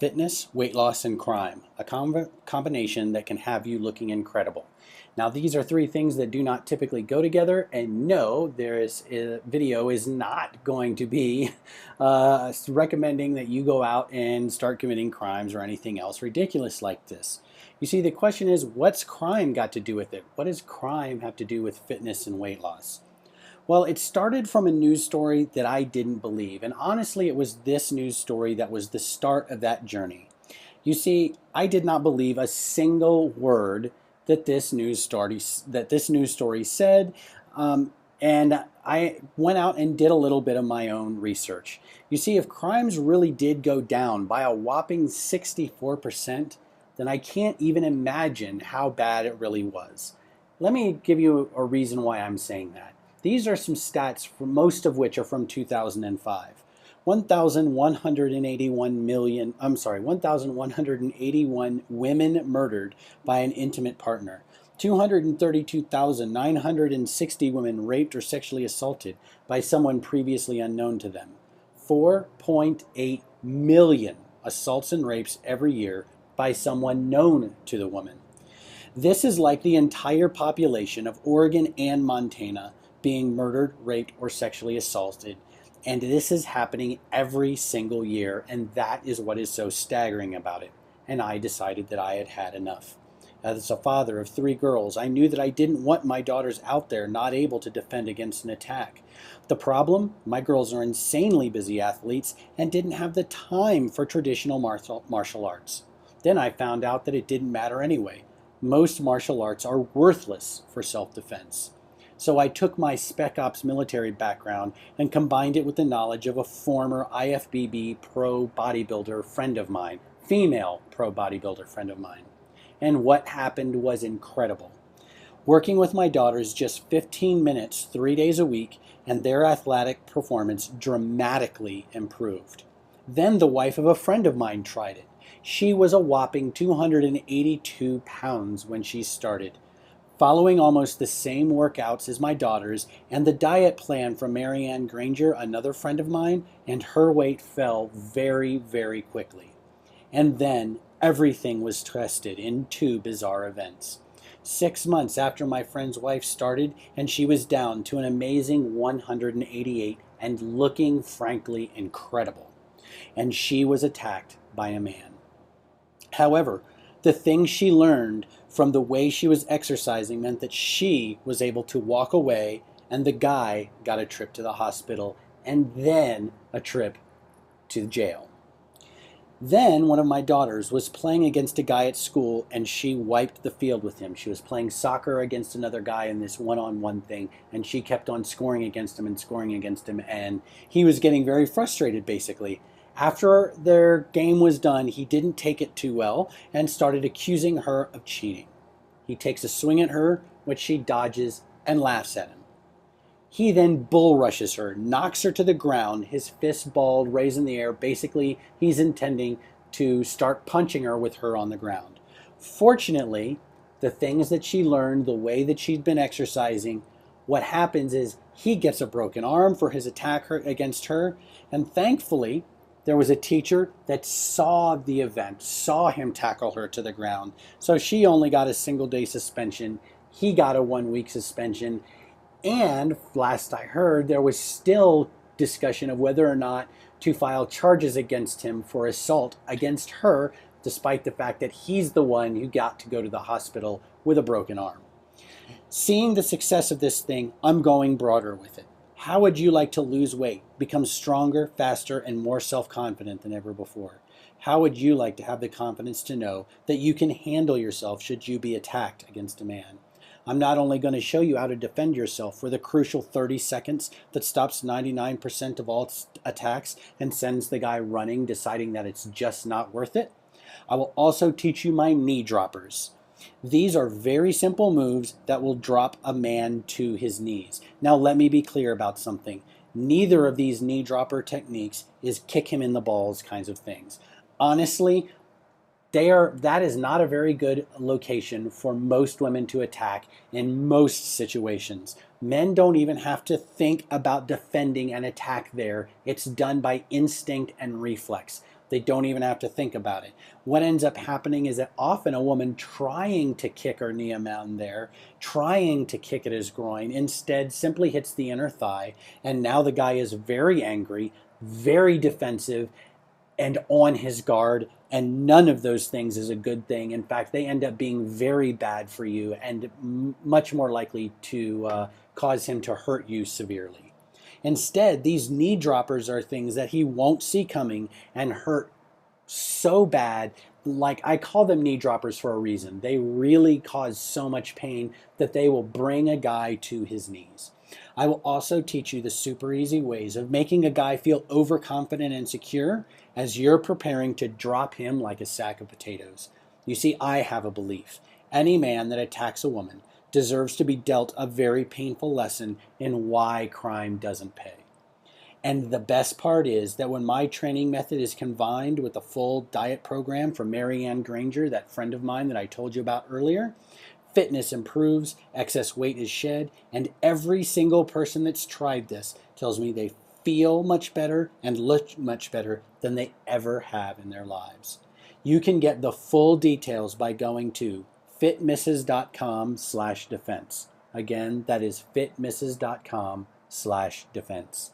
fitness, weight loss, and crime, a combination that can have you looking incredible. Now, these are three things that do not typically go together, and no, video is not going to be recommending that you go out and start committing crimes or anything else ridiculous like this. You see, the question is, what's crime got to do with it? What does crime have to do with fitness and weight loss? Well, it started from a news story that I didn't believe, and honestly, it was this news story that was the start of that journey. You see, I did not believe a single word that this news story said, and I went out and did a little bit of my own research. You see, if crimes really did go down by a whopping 64%, then I can't even imagine how bad it really was. Let me give you a reason why I'm saying that. These are some stats, for most of which are from 2005. 1,181 women murdered by an intimate partner. 232,960 women raped or sexually assaulted by someone previously unknown to them. 4.8 million assaults and rapes every year by someone known to the woman. This is like the entire population of Oregon and Montana being murdered, raped, or sexually assaulted. And this is happening every single year, and that is what is so staggering about it. And I decided that I had had enough. As a father of 3 girls, I knew that I didn't want my daughters out there not able to defend against an attack. The problem? My girls are insanely busy athletes and didn't have the time for traditional martial arts. Then I found out that it didn't matter anyway. Most martial arts are worthless for self-defense. So I took my Spec Ops military background and combined it with the knowledge of a former IFBB pro bodybuilder friend of mine, female pro bodybuilder friend of mine. And what happened was incredible. Working with my daughters just 15 minutes, 3 days a week, and their athletic performance dramatically improved. Then the wife of a friend of mine tried it. She was a whopping 282 pounds when she started. Following almost the same workouts as my daughters and the diet plan from Marianne Granger, another friend of mine, and her weight fell very, very quickly. And then everything was tested in 2 bizarre events. 6 months after my friend's wife started, and she was down to an amazing 188 and looking frankly incredible. And she was attacked by a man. However, the things she learned from the way she was exercising meant that she was able to walk away, and the guy got a trip to the hospital and then a trip to jail. Then one of my daughters was playing against a guy at school, and she wiped the field with him. She was playing soccer against another guy in this one-on-one thing, and she kept on scoring against him, and he was getting very frustrated, basically. After their game was done, he didn't take it too well and started accusing her of cheating. He takes a swing at her, which she dodges and laughs at him. He then bull rushes her, knocks her to the ground, his fist balled, raised in the air. Basically, he's intending to start punching her with her on the ground. Fortunately, the things that she learned, the way that she'd been exercising, what happens is he gets a broken arm for his attack against her, and thankfully, there was a teacher that saw the event, saw him tackle her to the ground. So she only got a single-day suspension. He got a 1-week suspension. And last I heard, there was still discussion of whether or not to file charges against him for assault against her, despite the fact that he's the one who got to go to the hospital with a broken arm. Seeing the success of this thing, I'm going broader with it. How would you like to lose weight, become stronger, faster, and more self-confident than ever before? How would you like to have the confidence to know that you can handle yourself should you be attacked against a man? I'm not only going to show you how to defend yourself for the crucial 30 seconds that stops 99% of all attacks and sends the guy running, deciding that it's just not worth it. I will also teach you my knee droppers. These are very simple moves that will drop a man to his knees. Now let me be clear about something. Neither of these knee dropper techniques is kick him in the balls kinds of things. Honestly, that is not a very good location for most women to attack in most situations. Men don't even have to think about defending an attack there. It's done by instinct and reflex. They don't even have to think about it. What ends up happening is that often a woman trying to kick her knee around there, trying to kick at his groin, instead simply hits the inner thigh, and now the guy is very angry, very defensive, and on his guard, and none of those things is a good thing. In fact, they end up being very bad for you and much more likely to cause him to hurt you severely. Instead, these knee droppers are things that he won't see coming and hurt so bad. Like, I call them knee droppers for a reason. They really cause so much pain that they will bring a guy to his knees. I will also teach you the super easy ways of making a guy feel overconfident and secure as you're preparing to drop him like a sack of potatoes. You see, I have a belief. Any man that attacks a woman deserves to be dealt a very painful lesson in why crime doesn't pay. And the best part is that when my training method is combined with a full diet program from Marianne Granger, that friend of mine that I told you about earlier, fitness improves, excess weight is shed, and every single person that's tried this tells me they feel much better and look much better than they ever have in their lives. You can get the full details by going to fitmrs.com/defense. Again, that is fitmrs.com/defense.